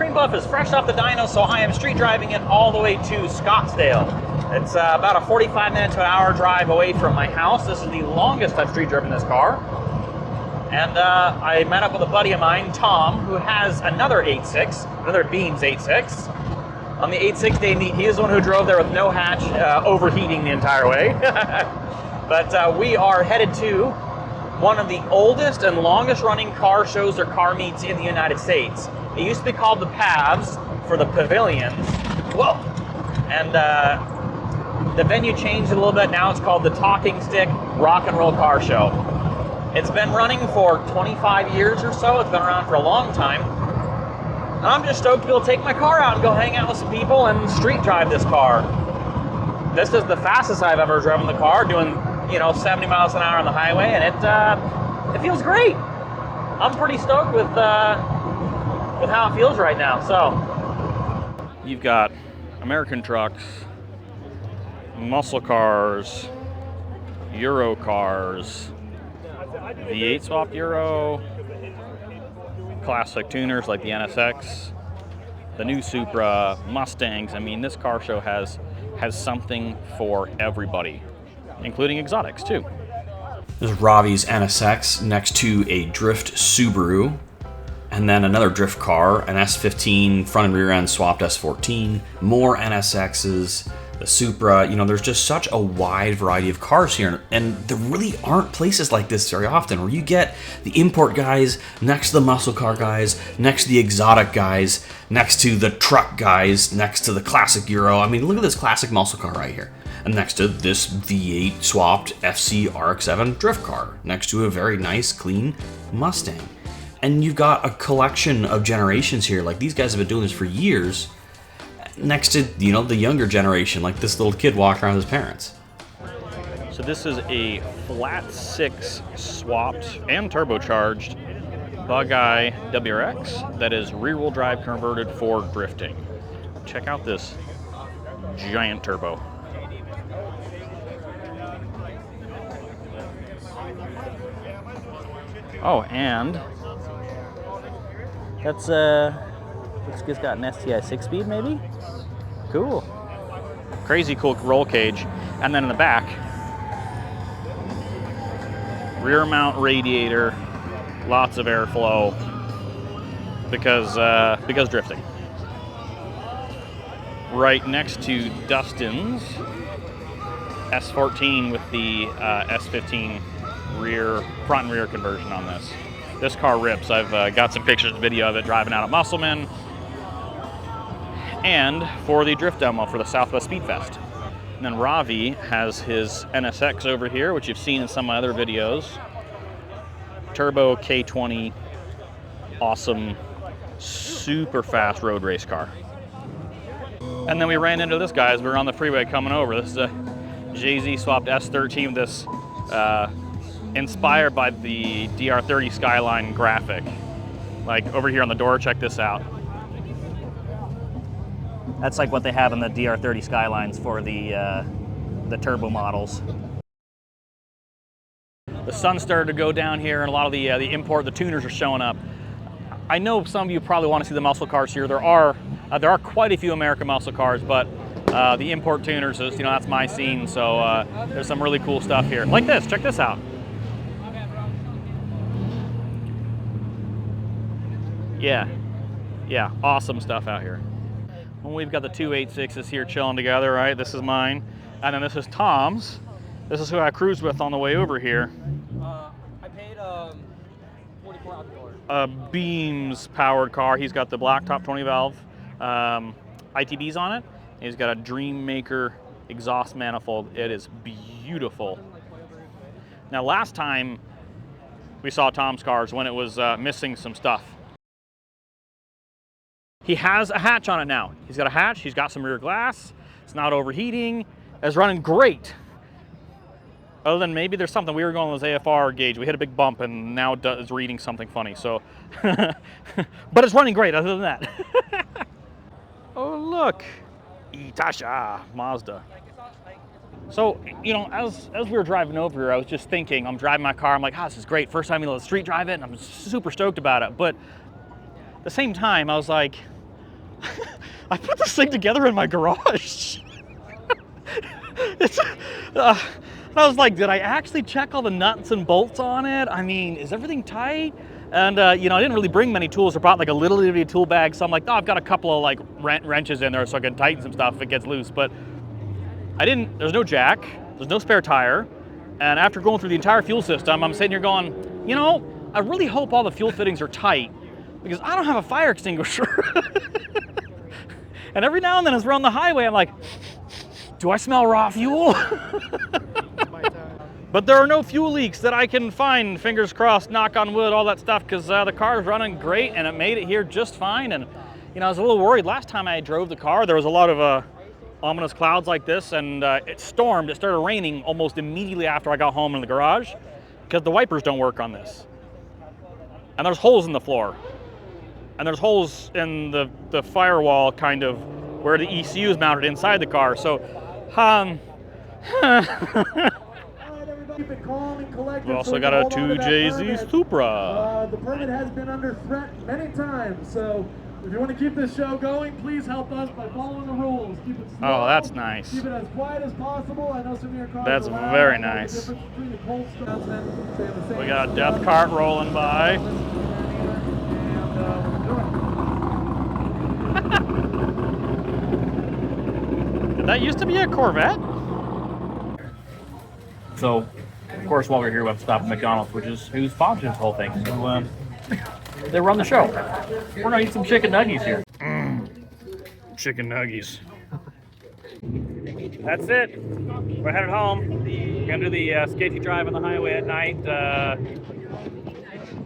Cream Puff is fresh off the dyno, so I am street driving it all the way to Scottsdale. It's about a 45-minute to an hour drive away from my house. This is the longest I've street driven this car. And I met up with a buddy of mine, Tom, who has another 86, another Beams 86. On the 86 day meet, he is the one who drove there with no hatch, overheating the entire way. But we are headed to one of the oldest and longest running car shows or car meets in the United States. It used to be called the PAVs for the pavilions. Whoa! And the venue changed a little bit. Now it's called the Talking Stick Rock and Roll Car Show. It's been running for 25 years or so. It's been around for a long time. And I'm just stoked to be able to take my car out and go hang out with some people and street drive this car. This is the fastest I've ever driven the car, doing 70 miles an hour on the highway, and it feels great. I'm pretty stoked with how it feels right now. So you've got American trucks, muscle cars, Euro cars, V8 swapped Euro, classic tuners like the NSX, the new Supra, Mustangs. I mean, this car show has something for everybody, including exotics too. There's Ravi's NSX next to a drift Subaru, and then another drift car, an S15 front and rear end swapped S14, more NSXs, the Supra. There's just such a wide variety of cars here, and there really aren't places like this very often, where you get the import guys next to the muscle car guys, next to the exotic guys, next to the truck guys, next to the classic Euro. I mean, look at this classic muscle car right here. And next to this V8 swapped FC RX-7 drift car, next to a very nice, clean Mustang. And you've got a collection of generations here. Like, these guys have been doing this for years, next to, the younger generation, like this little kid walking around with his parents. So this is a flat six swapped and turbocharged Bug-Eye WRX that is rear-wheel drive converted for drifting. Check out this giant turbo. Oh, and that's looks like it's got an STI 6-speed maybe? Cool. Crazy cool roll cage. And then in the back, rear mount radiator, lots of airflow because drifting. Right next to Dustin's S14 with the S15 front and rear conversion on this. This car rips. I've got some pictures and video of it driving out at Musselman, and for the drift demo for the Southwest Speed Fest. And then Ravi has his NSX over here, which you've seen in some of my other videos. Turbo K20, awesome, super fast road race car. And then we ran into this guy as we were on the freeway coming over. This is a JZ swapped S13 with this inspired by the DR30 Skyline graphic. Like over here on the door, check this out. That's like what they have in the DR30 Skylines for the turbo models. The sun started to go down here, and a lot of the tuners are showing up. I know some of you probably want to see the muscle cars here. There are quite a few American muscle cars, but the import tuners is, that's my scene. So there's some really cool stuff here. Like this, check this out. Yeah, awesome stuff out here. Well, we've got the two 86s here chilling together, right? This is mine, and then this is Tom's. This is who I cruised with on the way over here. I paid $44 out the door. A Beams powered car. He's got the blacktop 20 valve ITBS on it. He's got a Dreammaker exhaust manifold. It is beautiful. Now, last time we saw Tom's cars when it was missing some stuff. He has a hatch on it now. He's got a hatch, he's got some rear glass, it's not overheating, it's running great. Other than maybe there's something, we were going with his AFR gauge, we hit a big bump and now it's reading something funny, so. But it's running great other than that. Oh look, Itasha Mazda. So, as we were driving over here, I was just thinking, I'm driving my car, I'm like, this is great, first time able to street drive it, and I'm super stoked about it. But at the same time, I was like, I put this thing together in my garage. I was like, did I actually check all the nuts and bolts on it? I mean, is everything tight? And you know, I didn't really bring many tools. I brought like a little bitty tool bag, so I'm like, oh, I've got a couple of like wrenches in there so I can tighten some stuff if it gets loose. But I didn't. There's no jack. There's no spare tire. And after going through the entire fuel system, I'm sitting here going, you know, I really hope all the fuel fittings are tight because I don't have a fire extinguisher. And every now and then as we're on the highway, I'm like, do I smell raw fuel? But there are no fuel leaks that I can find, fingers crossed, knock on wood, all that stuff, because the car is running great and it made it here just fine. And you know, I was a little worried. Last time I drove the car, there was a lot of ominous clouds like this, and it stormed. It started raining almost immediately after I got home in the garage, because the wipers don't work on this. And there's holes in the floor. And there's holes in the firewall, kind of, where the ECU is mounted inside the car. So, Keep it calm and collected. we also got a 2JZ Supra. The permit has been under threat many times, so if you want to keep this show going, please help us by following the rules. Keep it slow. Oh, that's nice. Keep it as quiet as possible. I know some of your cars That's are loud. very I know the nice. difference between the cold starts and saying the same We got a stuff. death cart rolling by. Did that used to be a Corvette? So, of course, while we're here, we have to stop at McDonald's, which is who's sponsoring this whole thing. So, they run the show. We're gonna eat some chicken nuggies here. Chicken nuggies. That's it. We're headed home. We're gonna do the sketchy drive on the highway at night.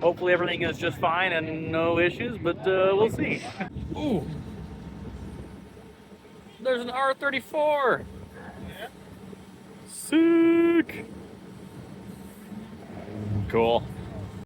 Hopefully everything is just fine and no issues, but we'll see. Ooh. There's an R34. Sick. Cool.